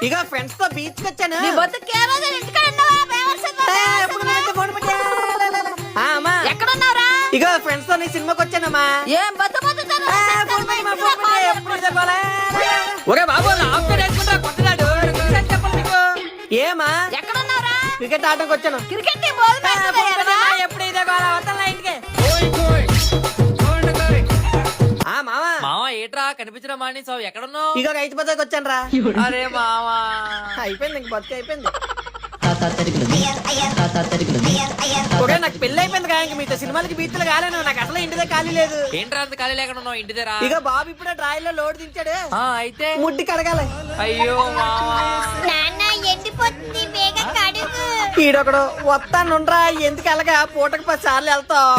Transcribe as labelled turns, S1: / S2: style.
S1: ఇక ఫ్రెండ్స్ తో బీచ్ కి వచ్చాను. ఇక ఫ్రెండ్స్ తో సినిమాకి వచ్చానమ్మా. ఒరే బాబు ఏమా క్రికెట్ ఆటకు వచ్చాను. ఎప్పుడు ఇదే ఇంటికి
S2: మావా ఏట్రా కనిపించడం మానేసావు, ఎక్కడున్నావు?
S1: ఇక రైతు బజార్కి వచ్చాను రా.
S2: అరే మావా
S1: అయిపోయింది, ఇంక బతుకు అయిపోయింది. నాకు పెళ్లి అయిపోయింది కానీ మీతో సినిమాలకి బీచ్లు కాలేను. నాకు అసలు ఇంటి దగ్గర ఖాళీ లేదు.
S2: ఏంట్రా అంత ఖాళీ లేకుండా ఉన్నావు ఇంటి దగ్గర?
S1: ఇక బాబు ఇప్పుడే డ్రాయర్ లో లోడ్ దించాడు.
S2: అయితే
S1: ముడ్డి కడగాలి.
S2: అయ్యో మావా
S1: ఈడొకడు వస్తానుండ్రా, ఎందుకు వెళ్ళగా పూటకు 10 సార్లు వెళ్తావు.